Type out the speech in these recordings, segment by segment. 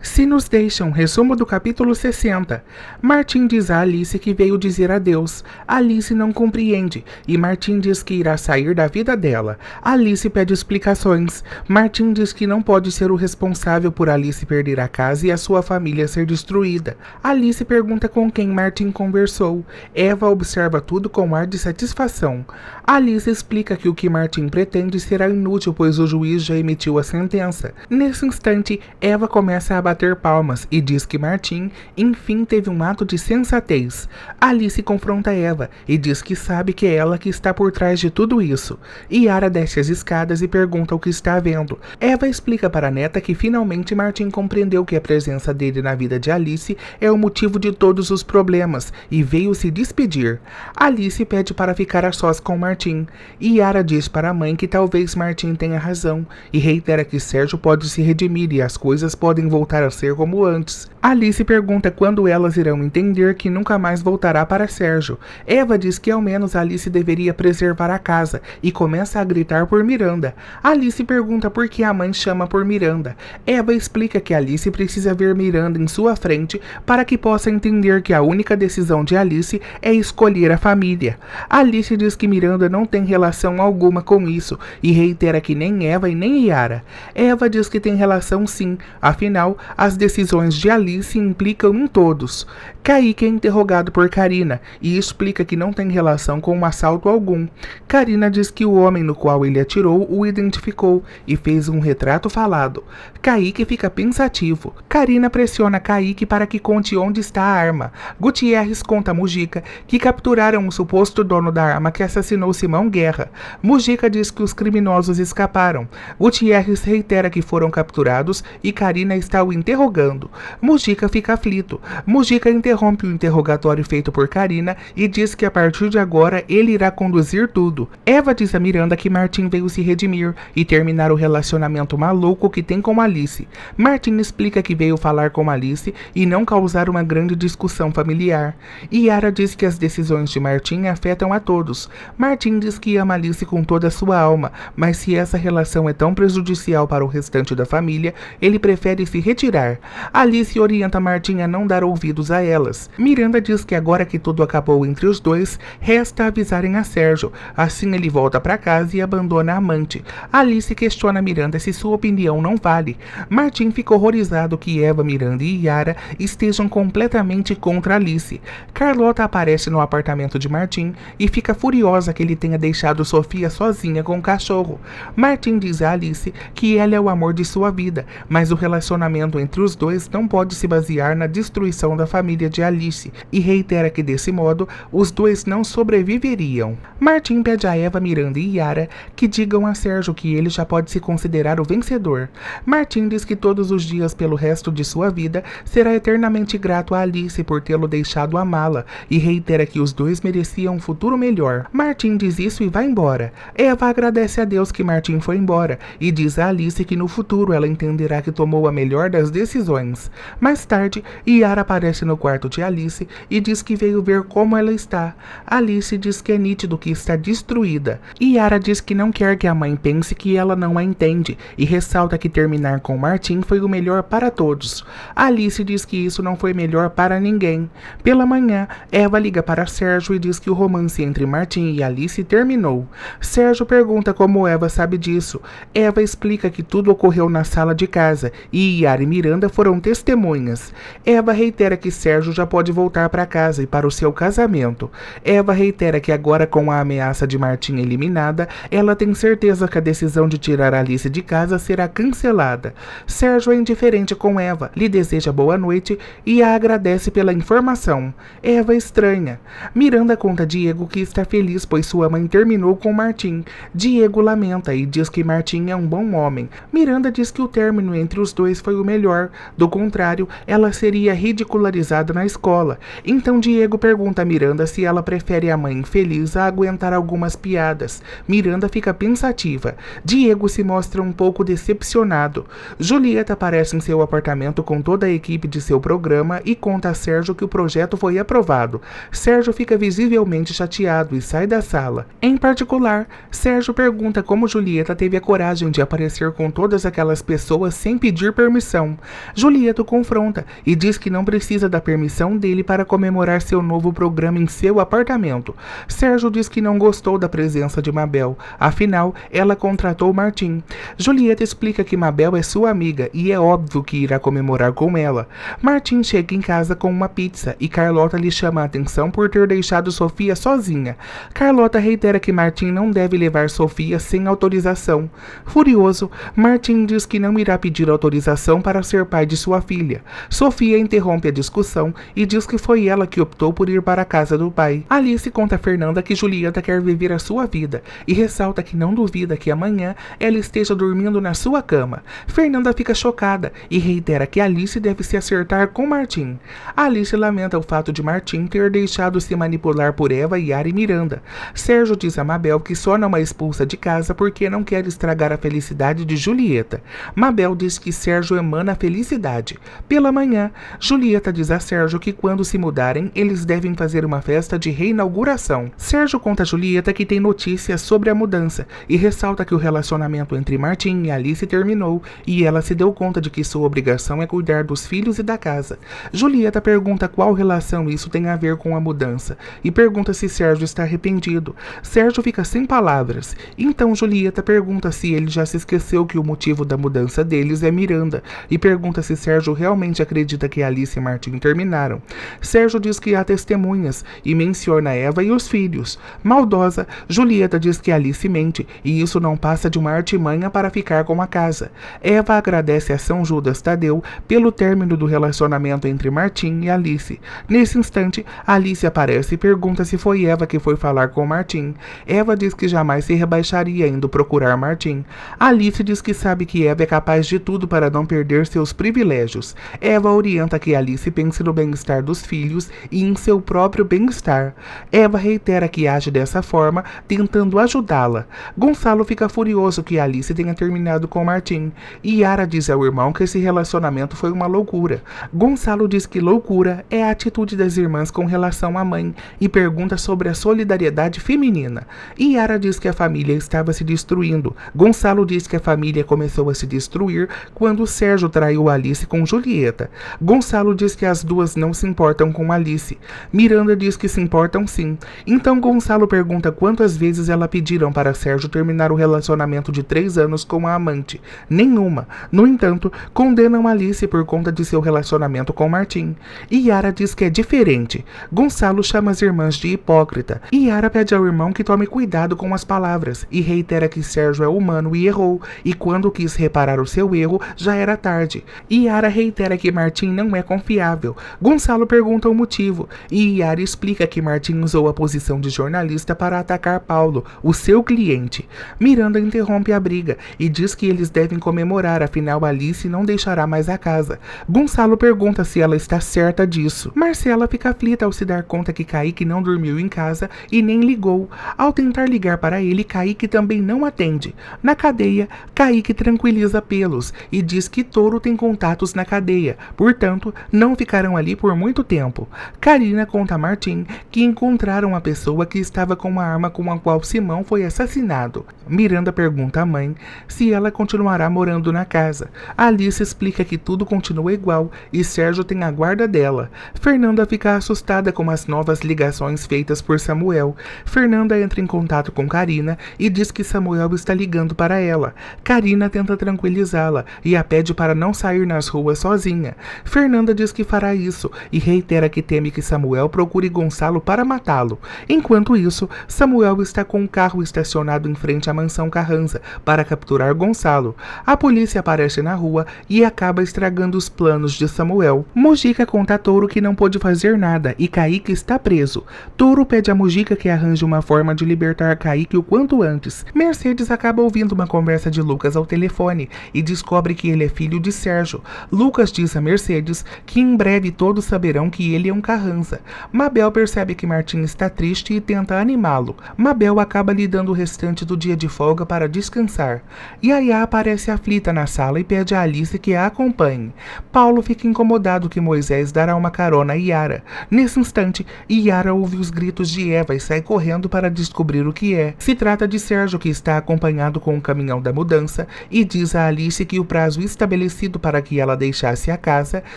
Se nos deixam, resumo do capítulo 60. Martin diz a Alice que veio dizer adeus. Alice não compreende e Martin diz que irá sair da vida dela. Alice pede explicações. Martin diz que não pode ser o responsável por Alice perder a casa e a sua família ser destruída. Alice pergunta com quem Martin conversou. Eva observa tudo com ar de satisfação. Alice explica que o que Martin pretende será inútil, pois o juiz já emitiu a sentença. Nesse instante, Eva começa a bater palmas e diz que Martin, enfim, teve um ato de sensatez. Alice confronta Eva e diz que sabe que é ela que está por trás de tudo isso. Yara desce as escadas e pergunta o que está vendo. Eva explica para a neta que finalmente Martin compreendeu que a presença dele na vida de Alice é o motivo de todos os problemas e veio se despedir. Alice pede para ficar a sós com Martin. Yara diz para a mãe que talvez Martin tenha razão e reitera que Sérgio pode se redimir e as coisas podem voltar a ser como antes. Alice pergunta quando elas irão entender que nunca mais voltará para Sérgio. Eva diz que ao menos Alice deveria preservar a casa e começa a gritar por Miranda. Alice pergunta por que a mãe chama por Miranda. Eva explica que Alice precisa ver Miranda em sua frente para que possa entender que a única decisão de Alice é escolher a família. Alice diz que Miranda não tem relação alguma com isso e reitera que nem Eva e nem Yara. Eva diz que tem relação sim, afinal, as decisões de Alice implicam em todos. Kaique é interrogado por Karina e explica que não tem relação com um assalto algum. Karina diz que o homem no qual ele atirou o identificou e fez um retrato falado. Kaique fica pensativo. Karina pressiona Kaique para que conte onde está a arma. Gutierrez conta a Mujica que capturaram o suposto dono da arma que assassinou Simão Guerra. Mujica diz que os criminosos escaparam. Gutierrez reitera que foram capturados e Karina está o interrogando. Mujica fica aflito. Mujica interrompe o interrogatório feito por Karina e diz que a partir de agora ele irá conduzir tudo. Eva diz a Miranda que Martin veio se redimir e terminar o relacionamento maluco que tem com Alice. Martin explica que veio falar com Alice e não causar uma grande discussão familiar. Yara diz que as decisões de Martin afetam a todos. Martin diz que ama Alice com toda a sua alma, mas se essa relação é tão prejudicial para o restante da família, ele prefere se retirar. Alice orienta Martin a não dar ouvidos a elas. Miranda diz que agora que tudo acabou entre os dois, resta avisarem a Sérgio. Assim ele volta para casa e abandona a amante. Alice questiona Miranda se sua opinião não vale. Martin fica horrorizado que Eva, Miranda e Yara estejam completamente contra Alice. Carlota aparece no apartamento de Martin e fica furiosa que ele tenha deixado Sofia sozinha com o cachorro. Martin diz a Alice que ela é o amor de sua vida, mas o relacionamento entre os dois não pode se basear na destruição da família de Alice e reitera que desse modo os dois não sobreviveriam. Martin pede a Eva, Miranda e Yara que digam a Sérgio que ele já pode se considerar o vencedor. Martin diz que todos os dias pelo resto de sua vida será eternamente grato a Alice por tê-lo deixado amá-la e reitera que os dois mereciam um futuro melhor. Martin diz isso e vai embora. Eva agradece a Deus que Martin foi embora e diz a Alice que no futuro ela entenderá que tomou a melhor das decisões. Mais tarde, Yara aparece no quarto de Alice e diz que veio ver como ela está. Alice diz que é nítido que está destruída. Yara diz que não quer que a mãe pense que ela não a entende e ressalta que terminar com Martin foi o melhor para todos. Alice diz que isso não foi melhor para ninguém. Pela manhã, Eva liga para Sérgio e diz que o romance entre Martin e Alice terminou. Sérgio pergunta como Eva sabe disso. Eva explica que tudo ocorreu na sala de casa e Yara e Miranda foram testemunhas. Eva reitera que Sérgio já pode voltar para casa e para o seu casamento. Eva reitera que agora com a ameaça de Martin eliminada, ela tem certeza que a decisão de tirar Alice de casa será cancelada. Sérgio é indiferente com Eva, lhe deseja boa noite e a agradece pela informação. Eva estranha. Miranda conta a Diego que está feliz pois sua mãe terminou com Martin. Diego lamenta e diz que Martin é um bom homem. Miranda diz que o término entre os dois foi o melhor. Do contrário, ela seria ridicularizada na na escola. Então Diego pergunta a Miranda se ela prefere a mãe infeliz a aguentar algumas piadas. Miranda fica pensativa. Diego se mostra um pouco decepcionado. Julieta aparece em seu apartamento com toda a equipe de seu programa e conta a Sérgio que o projeto foi aprovado. Sérgio fica visivelmente chateado e sai da sala. Em particular, Sérgio pergunta como Julieta teve a coragem de aparecer com todas aquelas pessoas sem pedir permissão. Julieta o confronta e diz que não precisa da permissão dele para comemorar seu novo programa em seu apartamento. Sérgio diz que não gostou da presença de Mabel, afinal, ela contratou Martim. Julieta explica que Mabel é sua amiga e é óbvio que irá comemorar com ela. Martim chega em casa com uma pizza e Carlota lhe chama a atenção por ter deixado Sofia sozinha. Carlota reitera que Martim não deve levar Sofia sem autorização. Furioso, Martim diz que não irá pedir autorização para ser pai de sua filha. Sofia interrompe a discussão e diz que foi ela que optou por ir para a casa do pai. Alice conta a Fernanda que Julieta quer viver a sua vida e ressalta que não duvida que amanhã ela esteja dormindo na sua cama. Fernanda fica chocada e reitera que Alice deve se acertar com Martim. Alice lamenta o fato de Martim ter deixado se manipular por Eva, Yara e Miranda. Sérgio diz a Mabel que só não a expulsa de casa porque não quer estragar a felicidade de Julieta. Mabel diz que Sérgio emana felicidade. Pela manhã, Julieta diz a Sérgio que quando se mudarem, eles devem fazer uma festa de reinauguração. Sérgio conta a Julieta que tem notícias sobre a mudança e ressalta que o relacionamento entre Martim e Alice terminou e ela se deu conta de que sua obrigação é cuidar dos filhos e da casa. Julieta pergunta qual relação isso tem a ver com a mudança e pergunta se Sérgio está arrependido. Sérgio fica sem palavras. Então Julieta pergunta se ele já se esqueceu que o motivo da mudança deles é Miranda e pergunta se Sérgio realmente acredita que Alice e Martim terminaram. Sérgio diz que há testemunhas e menciona Eva e os filhos. Maldosa, Julieta diz que Alice mente e isso não passa de uma artimanha para ficar com a casa. Eva agradece a São Judas Tadeu pelo término do relacionamento entre Martim e Alice. Nesse instante, Alice aparece e pergunta se foi Eva que foi falar com Martim. Eva diz que jamais se rebaixaria indo procurar Martim. Alice diz que sabe que Eva é capaz de tudo para não perder seus privilégios. Eva orienta que Alice pense no bem-estar dos filhos e em seu próprio bem-estar. Eva reitera que age dessa forma, tentando ajudá-la. Gonçalo fica furioso que Alice tenha terminado com Martim. Yara diz ao irmão que esse relacionamento foi uma loucura. Gonçalo diz que loucura é a atitude das irmãs com relação à mãe e pergunta sobre a solidariedade feminina. Yara diz que a família estava se destruindo. Gonçalo diz que a família começou a se destruir quando Sérgio traiu Alice com Julieta. Gonçalo diz que as duas não se importam com Alice. Miranda diz que se importam sim. Então Gonçalo pergunta quantas vezes ela pediram para Sérgio terminar o relacionamento de 3 anos com a amante. Nenhuma. No entanto, condenam Alice por conta de seu relacionamento com Martim. Yara diz que é diferente. Gonçalo chama as irmãs de hipócrita. Yara pede ao irmão que tome cuidado com as palavras e reitera que Sérgio é humano e errou, e quando quis reparar o seu erro, já era tarde. Yara reitera que Martim não é confiável. Gonçalo pergunta o motivo, e Yara explica que Martim usou a posição de jornalista para atacar Paulo, o seu cliente. Miranda interrompe a briga e diz que eles devem comemorar, afinal Alice não deixará mais a casa. Gonçalo pergunta se ela está certa disso. Marcela fica aflita ao se dar conta que Kaique não dormiu em casa e nem ligou. Ao tentar ligar para ele, Kaique também não atende. Na cadeia, Kaique tranquiliza Pelos e diz que Touro tem contatos na cadeia, portanto, não ficarão ali por muito tempo. Karina conta a Martim que encontraram a pessoa que estava com a arma com a qual Simão foi assassinado. Miranda pergunta à mãe se ela continuará morando na casa. Alice explica que tudo continua igual e Sérgio tem a guarda dela. Fernanda fica assustada com as novas ligações feitas por Samuel. Fernanda entra em contato com Karina e diz que Samuel está ligando para ela. Karina tenta tranquilizá-la e a pede para não sair nas ruas sozinha. Fernanda diz que fará isso e reitera que teme que Samuel procure Gonçalo para matá-lo. Enquanto isso, Samuel está com um carro estacionado em frente à mansão Carranza para capturar Gonçalo. A polícia aparece na rua e acaba estragando os planos de Samuel. Mujica conta a Touro que não pôde fazer nada e Kaique está preso. Touro pede a Mujica que arranje uma forma de libertar Kaique o quanto antes. Mercedes acaba ouvindo uma conversa de Lucas ao telefone e descobre que ele é filho de Sérgio. Lucas diz a Mercedes que em breve todos todos saberão que ele é um Carranza. Mabel percebe que Martim está triste e tenta animá-lo. Mabel acaba lhe dando o restante do dia de folga para descansar. Yaya aparece aflita na sala e pede a Alice que a acompanhe. Paulo fica incomodado que Moisés dará uma carona a Yara. Nesse instante, Yara ouve os gritos de Eva e sai correndo para descobrir o que é. Se trata de Sérgio, que está acompanhado com o caminhão da mudança, e diz a Alice que o prazo estabelecido para que ela deixasse a casa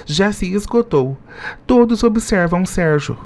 já se esgotou. Todos observam Sérgio.